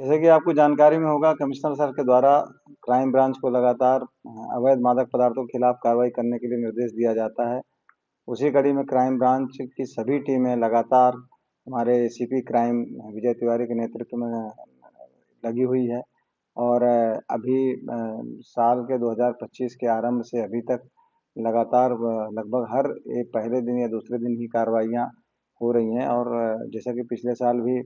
जैसे कि आपको जानकारी में होगा, कमिश्नर सर के द्वारा क्राइम ब्रांच को लगातार अवैध मादक पदार्थों के खिलाफ कार्रवाई करने के लिए निर्देश दिया जाता है। उसी कड़ी में क्राइम ब्रांच की सभी टीमें लगातार हमारे एसीपी क्राइम विजय तिवारी के नेतृत्व में लगी हुई है। और अभी साल के 2025 के आरंभ से अभी तक लगातार लगभग हर एक पहले दिन या दूसरे दिन ही कार्रवाइयाँ हो रही हैं। और जैसा कि पिछले साल भी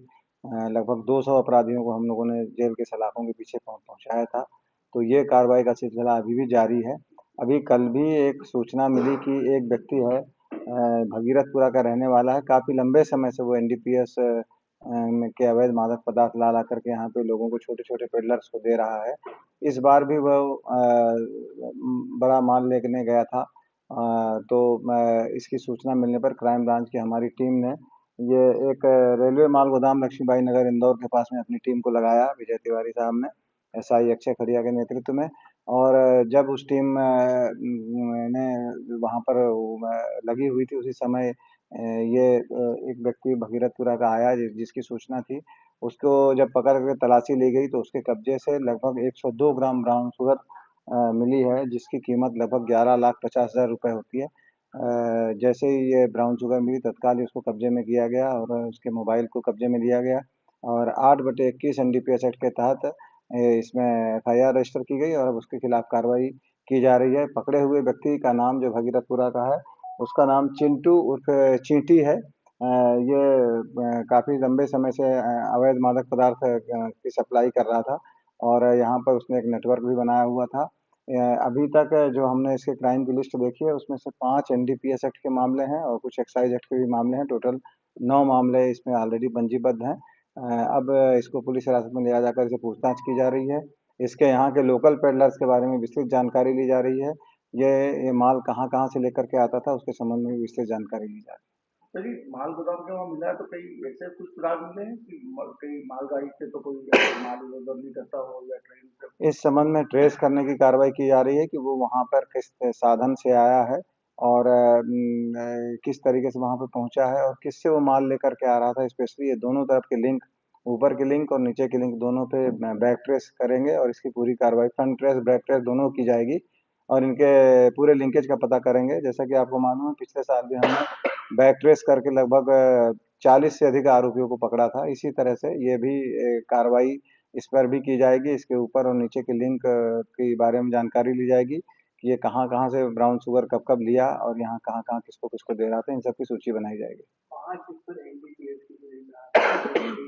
लगभग 200 अपराधियों को हम लोगों ने जेल के सलाखों के पीछे पहुँचाया था। तो ये कार्रवाई का सिलसिला अभी भी जारी है। अभी कल भी एक सूचना मिली कि एक व्यक्ति है, भगीरथपुरा का रहने वाला है। काफ़ी लंबे समय से वो एनडीपीएस के अवैध मादक पदार्थ ला करके यहाँ पे लोगों को, छोटे-छोटे पेडलर्स को दे रहा है। इस बार भी वो बड़ा माल लेने गया था। तो इसकी सूचना मिलने पर क्राइम ब्रांच की हमारी टीम ने ये एक रेलवे माल गोदाम लक्ष्मीबाई नगर इंदौर के पास में अपनी टीम को लगाया, विजय तिवारी साहब ने, एसआई अक्षय खड़िया के नेतृत्व में। और जब उस टीम ने वहाँ पर लगी हुई थी, उसी समय ये एक व्यक्ति भगीरथपुरा का आया जिसकी सूचना थी। उसको जब पकड़ के तलाशी ली गई तो उसके कब्जे से लगभग 102 ग्राम ब्राउन शुगर मिली है, जिसकी कीमत लगभग 11,50,000 रुपए होती है। जैसे ही ये ब्राउन शुगर मिली, तत्काल ही उसको कब्जे में किया गया और उसके मोबाइल को कब्जे में लिया गया। और 8/21 एनडीपीएस एक्ट के तहत इसमें एफआईआर रजिस्टर की गई और अब उसके खिलाफ कार्रवाई की जा रही है। पकड़े हुए व्यक्ति का नाम, जो भगीरथपुरा का है, उसका नाम चिंटू उर्फ चींटी है। ये काफ़ी लंबे समय से अवैध मादक पदार्थ की सप्लाई कर रहा था और यहाँ पर उसने एक नेटवर्क भी बनाया हुआ था। अभी तक जो हमने इसके क्राइम की लिस्ट देखी है, उसमें से 5 एनडीपीएस एक्ट के मामले हैं और कुछ एक्साइज एक्ट के भी मामले हैं। टोटल 9 मामले इसमें ऑलरेडी पंजीबद्ध हैं। अब इसको पुलिस हिरासत में लिया जाकर इसे पूछताछ की जा रही है। इसके यहाँ के लोकल पेडलर्स के बारे में विस्तृत जानकारी ली जा रही है। ये ये माल कहाँ-कहाँ से लेकर के आता था, उसके संबंध में भी विस्तृत जानकारी ली जा रही है। सर, ये माल गोदाम के वहाँ मिला है तो कहीं ऐसे कुछ सुराग मिले हैं कि कहीं मालगाड़ी से तो कोई माल इधर-उधर नहीं करता हो या ट्रेन से? इस संबंध में ट्रेस करने की कार्रवाई की जा रही है कि वो वहाँ पर किस साधन से आया है और किस तरीके से वहाँ पे पहुँचा है और किससे वो माल लेकर के आ रहा था। स्पेशली ये दोनों तरफ के लिंक, ऊपर के लिंक और नीचे के लिंक, दोनों पे बैक ट्रेस करेंगे और इसकी पूरी कार्रवाई फ्रंट ट्रेस, बैक ट्रेस दोनों की जाएगी और इनके पूरे लिंकेज का पता करेंगे। जैसा कि आपको मालूम है, पिछले साल भी हमने बैक ट्रेस करके लगभग 40 से अधिक आरोपियों को पकड़ा था। इसी तरह से ये भी कार्रवाई इस पर भी की जाएगी। इसके ऊपर और नीचे के लिंक के बारे में जानकारी ली जाएगी कि ये कहाँ-कहाँ से ब्राउन शुगर कब-कब लिया और यहाँ कहाँ-कहाँ किसको-किसको दे रहा था। इन सब की सूची बनाई जाएगी। 5 इस पर एनडीपीएस की जो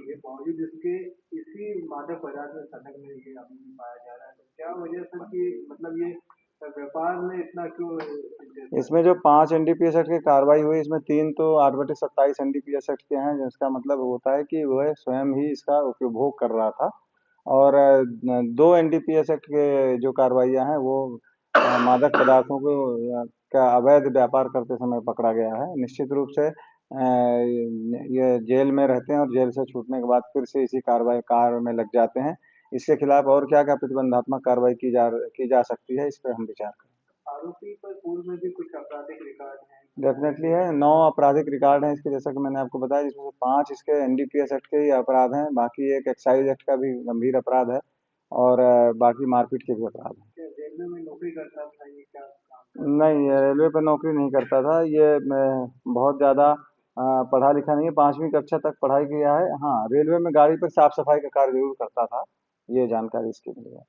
ये बावजूद इसके इसी मादक पदार्थ में संलग्न ये अभी भी पाया जा रहा है। तो क्या वजह सर कि मतलब ये व्यापार में इतना क्यों? इसमें जो 5 एनडीपीएस एक्ट की कार्रवाई हुई, इसमें 3 तो 8/27 एनडीपीएस एक्ट के हैं, जिसका मतलब होता है कि वह स्वयं ही इसका उपभोग कर रहा था। और 2 एनडीपीएस एक्ट के जो कार्रवाइयाँ हैं, वो मादक पदार्थों को का अवैध व्यापार करते समय पकड़ा गया है। निश्चित रूप से ये जेल में रहते हैं और जेल से छूटने के बाद फिर से इसी कार्य में लग जाते हैं। इसके खिलाफ और क्या-क्या प्रतिबंधात्मक कार्रवाई की जा सकती है, इस पे हम विचार करेंगे। आरोपी पर पूर्व में भी कुछ आपराधिक रिकॉर्ड हैं? डेफ़िनेटली है, 9 आपराधिक रिकॉर्ड हैं इसके, जैसा कि मैंने आपको बताया, जिसमें से 5 इसके एनडीपीएस एक्ट के ही अपराध हैं, बाकी एक एक्साइज़ एक्ट का भी गंभीर अपराध है और बाकी मारपीट के भी अपराध हैं। क्या रेलवे में नौकरी करता था ये, क्या काम? नहीं, ये रेलवे पे नौकरी नहीं करता था। ये बहुत ज़्यादा पढ़ा-लिखा नहीं है, 5वीं कक्षा तक पढ़ाई किया है। हाँ, रेलवे में गाड़ी पे साफ-सफाई का कार्य ज़रूर करता था, ये जानकारी इसकी मिली है।